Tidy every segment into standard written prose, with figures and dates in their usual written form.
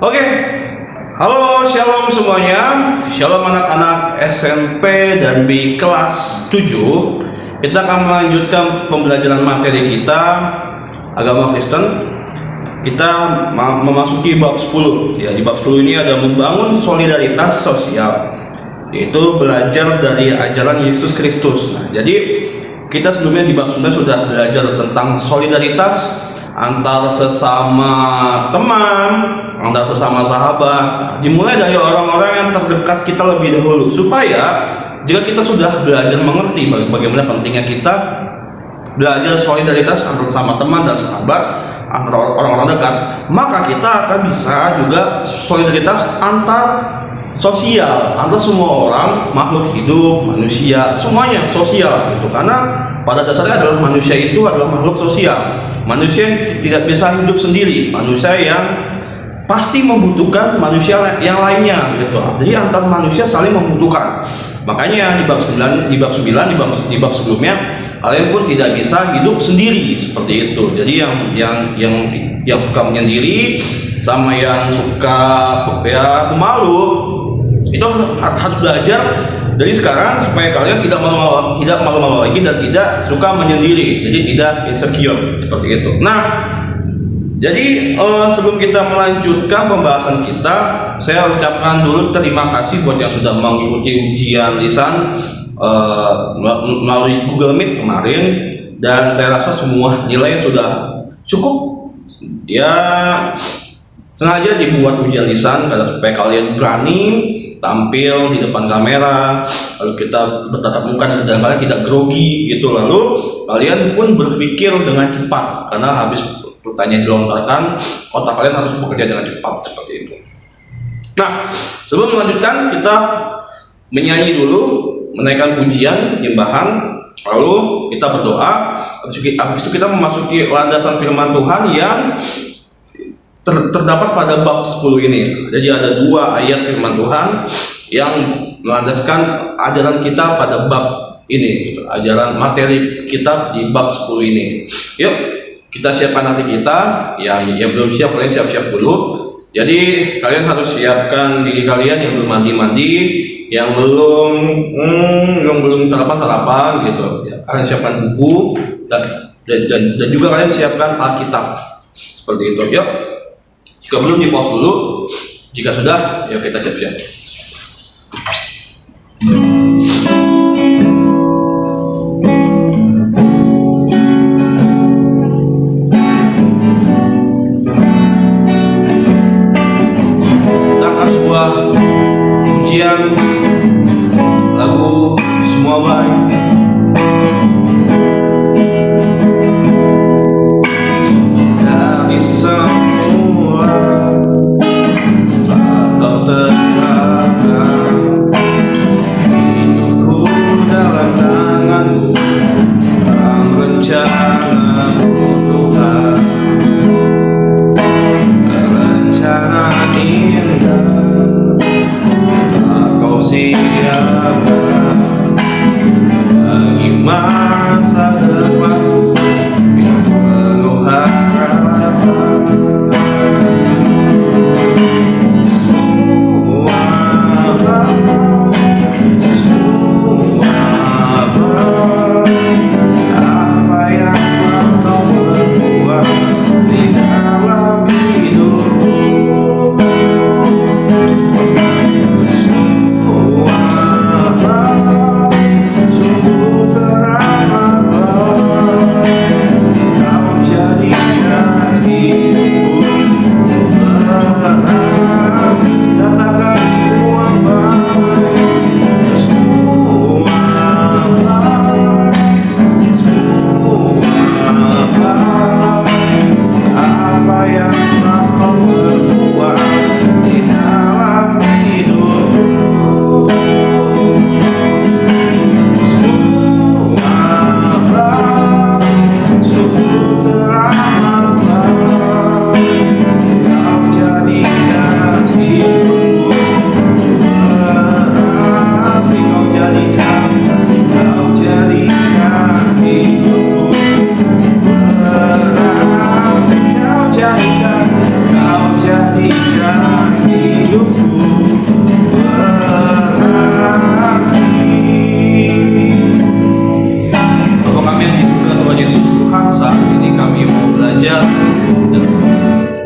Oke, halo shalom semuanya. Shalom anak-anak SMP dan B kelas 7. Kita akan melanjutkan pembelajaran materi kita agama Kristen. Kita memasuki bab 10. Ya, di bab 10 ini ada membangun solidaritas sosial, yaitu belajar dari ajaran Yesus Kristus. Nah, jadi kita sebelumnya di bab 9 sudah belajar tentang solidaritas antar sesama teman, antar sesama sahabat, dimulai dari orang-orang yang terdekat kita lebih dahulu, supaya jika kita sudah belajar mengerti bagaimana pentingnya kita belajar solidaritas antar sesama teman dan sahabat, antar orang-orang dekat, maka kita akan bisa juga solidaritas antar sosial, antar semua orang, makhluk hidup, manusia, semuanya sosial gitu. Karena pada dasarnya adalah manusia itu adalah makhluk sosial. Manusia yang tidak bisa hidup sendiri, manusia yang pasti membutuhkan manusia yang lainnya gitu. Jadi antar manusia saling membutuhkan. Makanya di bab 9, di bab sebelumnya, kalian pun tidak bisa hidup sendiri seperti itu. Jadi yang suka menyendiri sama yang suka ya pemalu itu harus belajar dari sekarang supaya kalian tidak malu-malu lagi dan tidak suka menyendiri, jadi tidak insecure seperti itu. Nah, jadi sebelum kita melanjutkan pembahasan kita, saya ucapkan dulu terima kasih buat yang sudah mengikuti ujian lisan melalui Google Meet kemarin, dan saya rasa semua nilai sudah cukup. Ya, sengaja dibuat ujian lisan karena supaya kalian berani tampil di depan kamera, lalu kita bertatap muka dan kalian tidak grogi gitu, lalu kalian pun berpikir dengan cepat karena habis pertanyaan dilontarkan, otak kalian harus bekerja dengan cepat seperti itu. Nah, sebelum melanjutkan kita menyanyi dulu, menaikkan pujian, nyembahan, lalu kita berdoa. Habis itu kita memasuki landasan firman Tuhan yang terdapat pada bab 10 ini. Jadi ada 2 ayat firman Tuhan yang melandaskan ajaran kita pada bab ini, gitu. Ajaran materi kita di bab 10 ini. Yuk, kita siapkan hati kita. Yang belum siap, kalian siap-siap dulu. Jadi kalian harus siapkan diri kalian yang belum mandi-mandi, yang belum sarapan gitu. Ya, kalian siapkan buku dan juga kalian siapkan Alkitab seperti itu. Yuk. Jika belum, di pause dulu. Jika sudah, ya kita siap-siap. Kita akan sebuah pujian lagu Semua Baik. Dari semua atau terkadang hidupku dalam tanganmu, dalam rencanamu Tuhan. Rencana indah tak kau siapkan bagi masa depanku yang penuh harapan.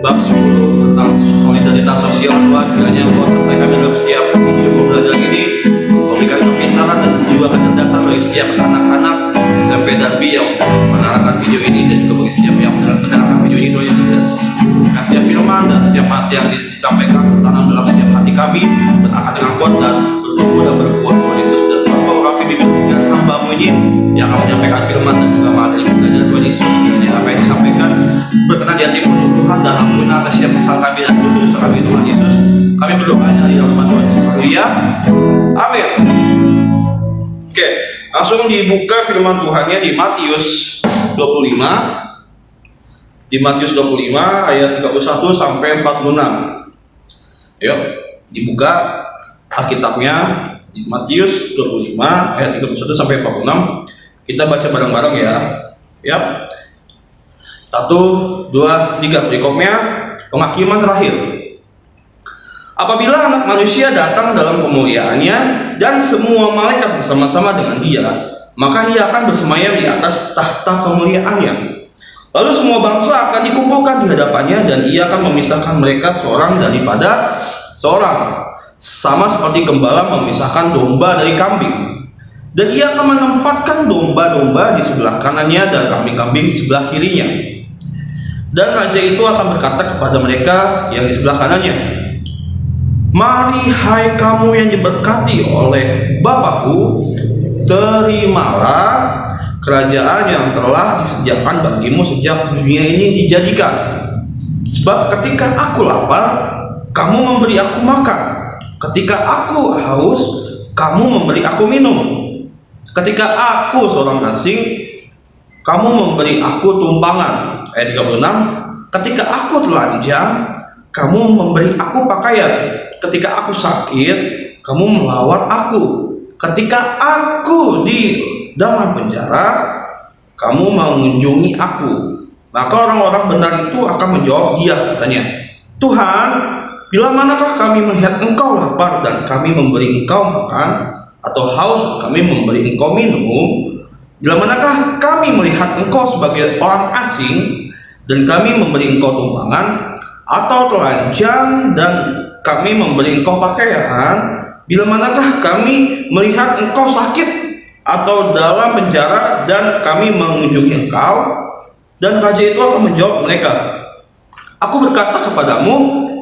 bab 10 tentang solidaritas sosial. Tuhan, kiranya Engkau sertai kami dalam setiap video pembelajaran ini. Kau berikan kepintaran dan juga kecerdasan bagi setiap anak-anak SMP dan B yang menarikkan video ini, dan juga bagi setiap yang mendengarkan video ini. Tuhan Yesus, dan setiap firman dan setiap hati yang disampaikan tertanam dalam setiap hati kami, berakar dengan kuat dan bertumbuh dan berbuah. Tuhan Yesus, dan Engkau urapi bibir dan hamba-Mu ini yang akan menyampaikan firman dan juga materi pembelajaran. Tuhan Yesus, kiranya apa yang disampaikan berkenan di hati-Mu Tuhan, dan ampun atas setiap kesalahan kami dan dosa kami. Tuhan Yesus, kami berdoa di dalam nama Tuhan Yesus. Haleluya. Amin. Oke, langsung dibuka firman Tuhannya di Matius 25. Di Matius 25 ayat 31 sampai 46. Yuk, dibuka Alkitabnya di Matius 25 ayat 31 sampai 46. Kita baca bareng-bareng ya. Yap. 1, 2, 3. Perikopnya penghakiman terakhir. Apabila Anak Manusia datang dalam kemuliaannya dan semua malaikat bersama-sama dengan Dia, maka Ia akan bersemayam di atas tahta kemuliaannya. Lalu semua bangsa akan dikumpulkan di hadapannya, dan Ia akan memisahkan mereka seorang daripada seorang, sama seperti gembala memisahkan domba dari kambing. Dan Ia akan menempatkan domba-domba di sebelah kanannya dan kambing-kambing di sebelah kirinya. Dan raja itu akan berkata kepada mereka yang di sebelah kanannya, "Mari hai kamu yang diberkati oleh Bapakku, terimalah kerajaan yang telah disediakan bagimu sejak dunia ini dijadikan. Sebab ketika aku lapar, kamu memberi aku makan. Ketika aku haus, kamu memberi aku minum. Ketika aku seorang asing, kamu memberi aku tumpangan." Ayat 36. Ketika aku telanjang, kamu memberi aku pakaian. Ketika aku sakit, kamu melawat aku. Ketika aku di dalam penjara, kamu mengunjungi aku. Maka orang-orang benar itu akan menjawab Dia, katanya, "Tuhan, bila manakah kami melihat Engkau lapar dan kami memberi Engkau makan, atau haus kami memberi Engkau minum? Bila manakah kami melihat Engkau sebagai orang asing dan kami memberi Engkau tumpangan, atau telanjang dan kami memberi Engkau pakaian? Bila manakah kami melihat Engkau sakit atau dalam penjara dan kami mengunjungi Engkau?" Dan raja itu akan menjawab mereka, "Aku berkata kepadamu,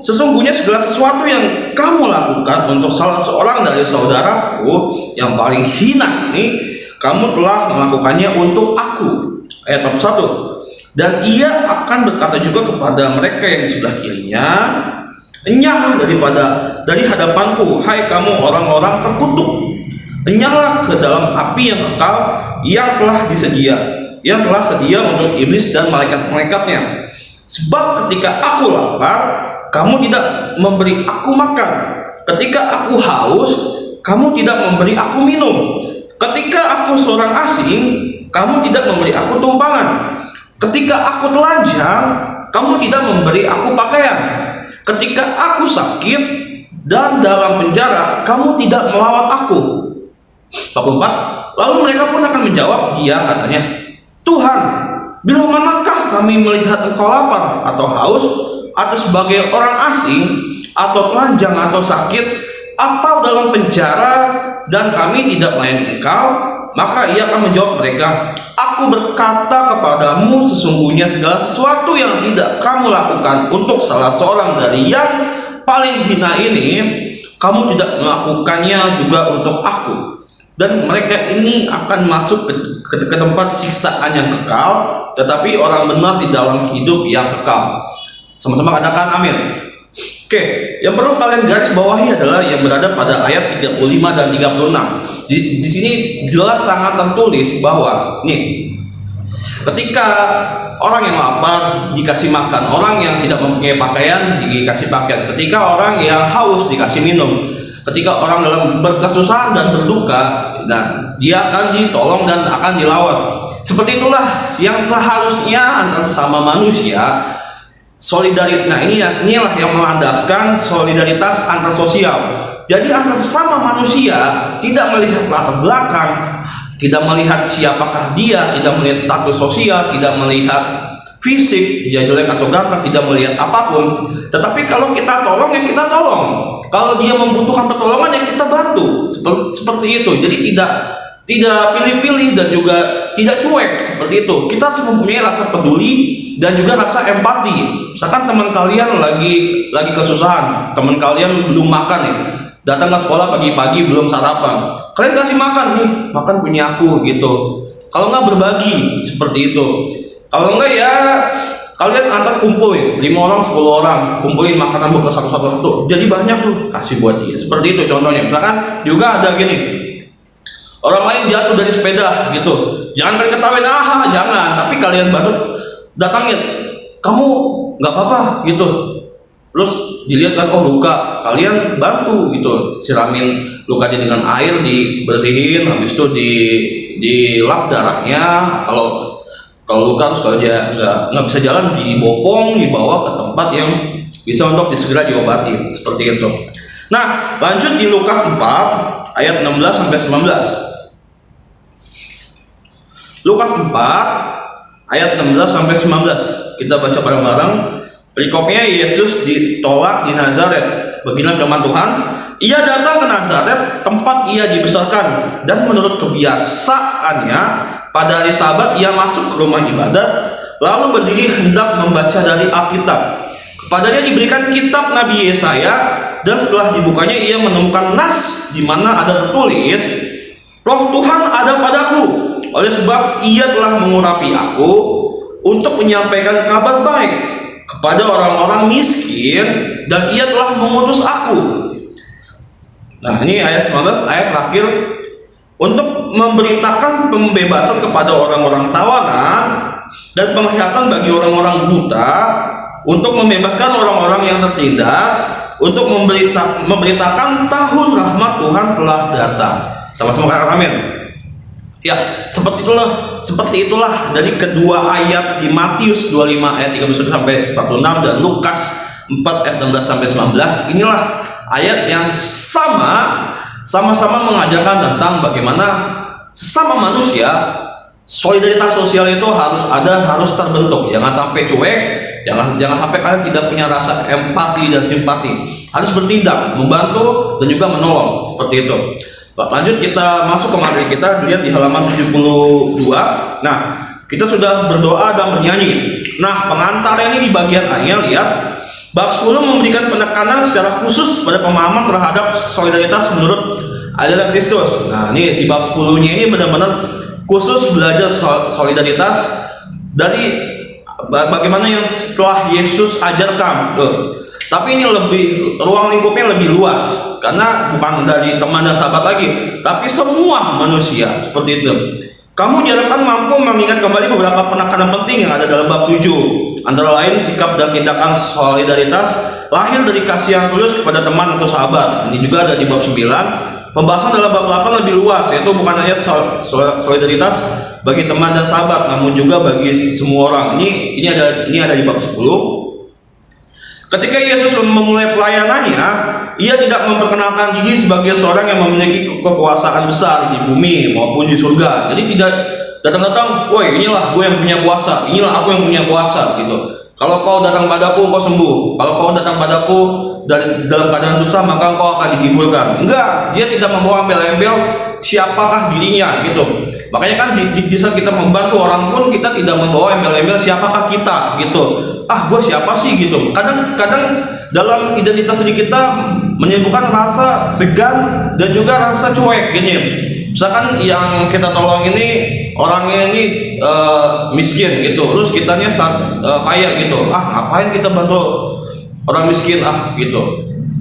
sesungguhnya segala sesuatu yang kamu lakukan untuk salah seorang dari saudaraku yang paling hina ini, kamu telah melakukannya untuk aku." Ayat 41. Dan Ia akan berkata juga kepada mereka yang di sebelah kirinya, "Enyahlah dari hadapanku, hai kamu orang-orang terkutuk. Enyahlah ke dalam api yang kekal yang telah sedia untuk iblis dan malaikat-malaikatnya. Sebab ketika aku lapar, kamu tidak memberi aku makan. Ketika aku haus, kamu tidak memberi aku minum. Ketika aku seorang asing, kamu tidak memberi aku tumpangan. Ketika aku telanjang, kamu tidak memberi aku pakaian. Ketika aku sakit dan dalam penjara, kamu tidak melawat aku." 44. Lalu mereka pun akan menjawab Dia, katanya, "Tuhan, bila manakah kami melihat Engkau lapar atau haus, atau sebagai orang asing, atau telanjang atau sakit, atau dalam penjara, dan kami tidak melayani Engkau?" Maka Ia akan menjawab mereka, "Aku berkata kepadamu, sesungguhnya segala sesuatu yang tidak kamu lakukan untuk salah seorang dari yang paling hina ini, kamu tidak melakukannya juga untuk aku." Dan mereka ini akan masuk ke tempat siksaan yang kekal, tetapi orang benar di dalam hidup yang kekal. Sama-sama katakan amin. Oke, yang perlu kalian garis bawahi adalah yang berada pada ayat 35 dan 36. Di sini jelas sangat tertulis bahwa nih, ketika orang yang lapar dikasih makan, orang yang tidak mempunyai pakaian dikasih pakaian, ketika orang yang haus dikasih minum, ketika orang dalam berkesusahan dan berduka, dan dia akan ditolong dan akan dilawat. Seperti itulah yang seharusnya antara sesama manusia. Solidaritas, nah inilah yang melandaskan solidaritas antar sosial. Jadi antar sesama manusia tidak melihat latar belakang, tidak melihat siapakah dia, tidak melihat status sosial, tidak melihat fisik, dia jelek atau ganteng, tidak melihat apapun. Tetapi kalau kita tolong, ya kita tolong. Kalau dia membutuhkan pertolongan, ya kita bantu. Seperti itu. Jadi tidak pilih-pilih dan juga tidak cuek seperti itu. Kita harus mempunyai rasa peduli dan juga rasa empati. Misalkan teman kalian lagi kesusahan, teman kalian belum makan nih, datang ke sekolah pagi-pagi belum sarapan, kalian kasih makan nih, makan punya aku gitu. Kalau nggak berbagi seperti itu. Kalau enggak ya kalian antar kumpul ya, 5 orang 10 orang kumpulin makanan buat satu-satu, jadi banyak tuh, kasih buat dia. Seperti itu contohnya. Misalkan juga ada gini, orang lain jatuh dari sepeda gitu, jangan kalian ketawain, jangan, tapi kalian bantu, datangin, kamu nggak apa-apa gitu. Terus dilihat kan, oh luka, kalian bantu gitu, siramin lukanya dengan air, dibersihin, habis itu dilap darahnya. Kalau luka, terus kalau dia nggak bisa jalan, dibopong, dibawa ke tempat yang bisa untuk segera diobati, seperti itu. Nah, lanjut di Lukas 4 ayat 16 sampai 19. Lukas 4 ayat 16 sampai 19. Kita baca bareng-bareng. Perikopnya, Yesus ditolak di Nazaret. Beginilah firman Tuhan. Ia datang ke Nazaret, tempat ia dibesarkan, dan menurut kebiasaannya pada hari Sabat ia masuk ke rumah ibadat, lalu berdiri hendak membaca dari Alkitab. Kepadanya diberikan kitab Nabi Yesaya, dan setelah dibukanya ia menemukan nas di mana ada tertulis, Roh Tuhan ada padaku, oleh sebab ia telah mengurapi aku untuk menyampaikan kabar baik kepada orang-orang miskin, dan ia telah mengutus aku. Nah, ini ayat 19, ayat terakhir, untuk memberitakan pembebasan kepada orang-orang tawanan dan penglihatan bagi orang-orang buta, untuk membebaskan orang-orang yang tertindas, untuk memberitakan tahun rahmat Tuhan telah datang. Sama-sama katakan amin. Ya, seperti itulah dari kedua ayat di Matius 25 ayat 31 sampai 46 dan Lukas 4 ayat 16 sampai 19. Inilah ayat yang sama-sama mengajarkan tentang bagaimana sesama manusia, solidaritas sosial itu harus terbentuk. Jangan sampai cuek, jangan sampai kalian tidak punya rasa empati dan simpati. Harus bertindak, membantu dan juga menolong, seperti itu. Lanjut kita masuk ke materi kita, lihat di halaman 72. Nah, kita sudah berdoa dan bernyanyi. Nah, pengantarnya ini di bagian akhir, lihat. Bab 10 memberikan penekanan secara khusus pada pemahaman terhadap solidaritas menurut ajaran Kristus. Nah, ini di bab 10-nya ini benar-benar khusus belajar solidaritas dari bagaimana yang setelah Yesus ajarkan. Tapi ini ruang lingkupnya lebih luas, karena bukan dari teman dan sahabat lagi, tapi semua manusia, seperti itu. Kamu diharapkan mampu mengingat kembali beberapa penekanan penting yang ada dalam bab 7, antara lain sikap dan tindakan solidaritas lahir dari kasih yang tulus kepada teman atau sahabat. Ini juga ada di bab 9. Pembahasan dalam bab 8 lebih luas, yaitu bukan hanya solidaritas bagi teman dan sahabat, namun juga bagi semua orang. Ini ada di bab 10. Ketika Yesus memulai pelayanannya, ia tidak memperkenalkan diri sebagai seorang yang memiliki kekuasaan besar di bumi maupun di surga. Jadi tidak datang-datang, woi inilah gue yang punya kuasa, inilah aku yang punya kuasa gitu. Kalau kau datang padaku, kau sembuh. Kalau kau datang padaku dalam keadaan susah, maka kau akan dihiburkan. Enggak, dia tidak membawa embel-embel siapakah dirinya gitu. Makanya kan di saat kita membantu orang pun kita tidak membawa embel-embel siapakah kita gitu. Gue siapa sih gitu. Kadang dalam identitas diri kita menyebabkan rasa segan dan juga rasa cuek gini. Misalkan yang kita tolong ini orangnya ini miskin gitu, terus kitanya kaya gitu. Ngapain kita bantu orang miskin gitu.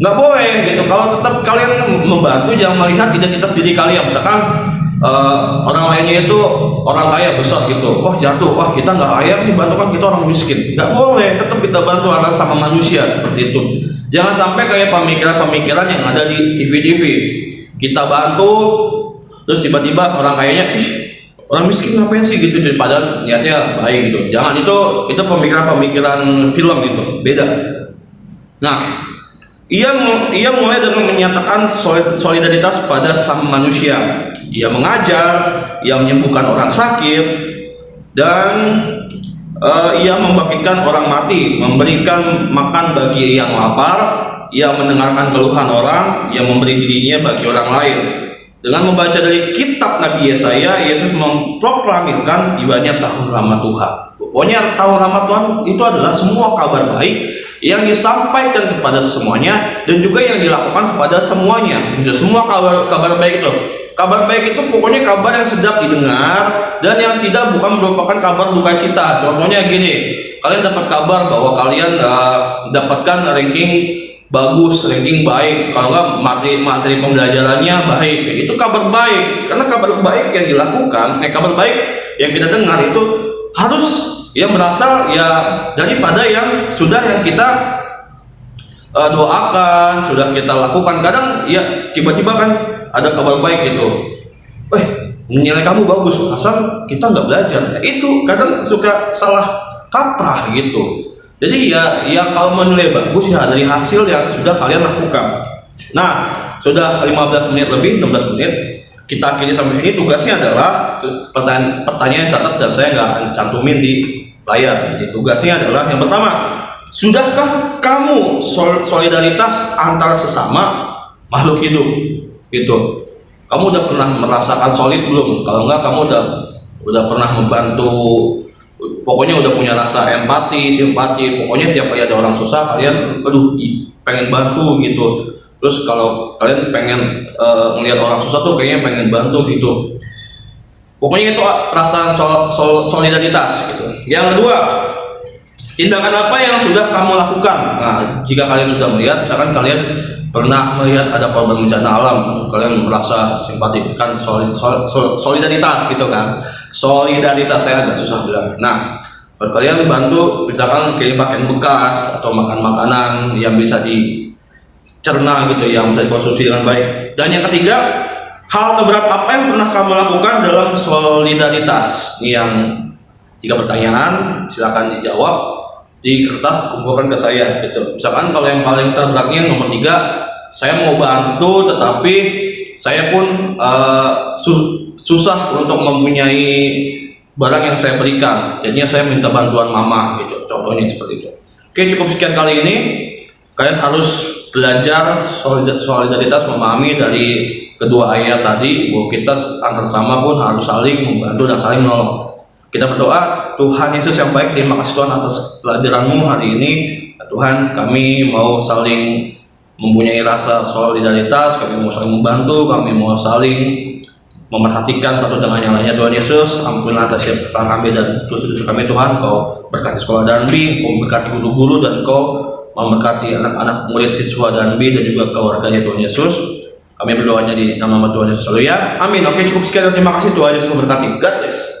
Nggak boleh gitu. Kalau tetap kalian membantu, jangan melihat identitas diri kalian. Misalkan orang lainnya itu orang kaya besar gitu, jatuh, kita nggak kaya nih, bantu kan kita orang miskin. Nggak boleh, tetap kita bantu anak sama manusia, seperti itu. Jangan sampai kayak pemikiran-pemikiran yang ada di TV-TV, kita bantu terus tiba-tiba orang kayanya orang miskin ngapain sih gitu, padahal niatnya baik gitu. Jangan, itu pemikiran-pemikiran film gitu, beda. Nah, ia mulai dengan menyatakan solidaritas pada sama manusia. Ia mengajar, ia menyembuhkan orang sakit, dan Ia membangkitkan orang mati, memberikan makan bagi yang lapar, ia mendengarkan keluhan orang, ia memberi dirinya bagi orang lain. Dengan membaca dari kitab Nabi Yesaya, Yesus memproklamirkan tibanya tahun rahmat Tuhan. Pokoknya tahun rahmat Tuhan itu adalah semua kabar baik yang disampaikan kepada semuanya dan juga yang dilakukan kepada semuanya. Semua kabar baik itu. Kabar baik itu pokoknya kabar yang sedap didengar dan yang tidak bukan merupakan kabar duka cita. Contohnya gini, kalian dapat kabar bahwa kalian dapatkan ranking bagus, ranking baik, kalau nggak materi pembelajarannya baik, itu kabar baik. Karena kabar baik yang dilakukan, kabar baik yang kita dengar itu harus yang berasal ya daripada yang kita doakan, sudah kita lakukan. Kadang ya tiba-tiba kan ada kabar baik gitu, nilai kamu bagus, asal kita nggak belajar. Itu kadang suka salah kaprah gitu. Jadi ya kalau menilai bagus ya dari hasil yang sudah kalian lakukan. Nah, sudah 15 menit lebih, 16 menit kita akhiri sampai sini. Tugasnya adalah pertanyaan catat dan saya nggak akan cantumin di layar. Jadi tugasnya adalah yang pertama, sudahkah kamu solidaritas antar sesama makhluk hidup? Gitu. Kamu udah pernah merasakan solid belum? Kalau enggak, kamu udah pernah membantu, pokoknya udah punya rasa empati, simpati. Pokoknya tiap kali ada orang susah, kalian pengen bantu gitu. Terus kalau kalian pengen melihat orang susah tuh kayaknya pengen bantu gitu. Pokoknya itu perasaan solidaritas gitu. Yang kedua, tindakan apa yang sudah kamu lakukan? Nah, jika kalian sudah melihat, misalkan kalian pernah melihat ada korban bencana alam, kalian merasa simpati, kan solidaritas gitu kan. Solidaritas, saya agak susah bilang. Nah, kalau kalian bantu, misalkan kirim pakaian bekas atau makanan yang bisa dicerna gitu, yang bisa dikonsumsi dengan baik. Dan yang ketiga, hal terberat apa yang pernah kamu lakukan dalam solidaritas? Ini yang 3 pertanyaan, silakan dijawab di kertas, kumpulkan ke saya gitu. Misalkan kalau yang paling terberatnya nomor 3, saya mau bantu tetapi saya pun susah untuk mempunyai barang yang saya berikan, jadinya saya minta bantuan mama gitu, contohnya seperti itu. Oke, cukup sekian kali ini. Kalian harus belajar solidaritas, memahami dari kedua ayat tadi bahwa kita antar sama pun harus saling membantu dan saling menolong. Kita berdoa, Tuhan Yesus yang baik, terima kasih Tuhan atas pelajaran-Mu hari ini. Tuhan, kami mau saling mempunyai rasa solidaritas, kami mau saling membantu, kami mau saling memerhatikan satu dengan yang lainnya. Tuhan Yesus, ampunilah atas setiap kesalahan kami dan dosa-dosa kami. Tuhan, Kau berkati sekolah Danbi, Kau berkati guru-guru, dan Kau memberkati anak-anak murid siswa Danbi dan juga keluarganya. Tuhan Yesus, kami berdoanya di nama Tuhan Yesus selalu ya. Amin. Oke, cukup sekian, terima kasih. Tuhan Yesus memberkati. God bless.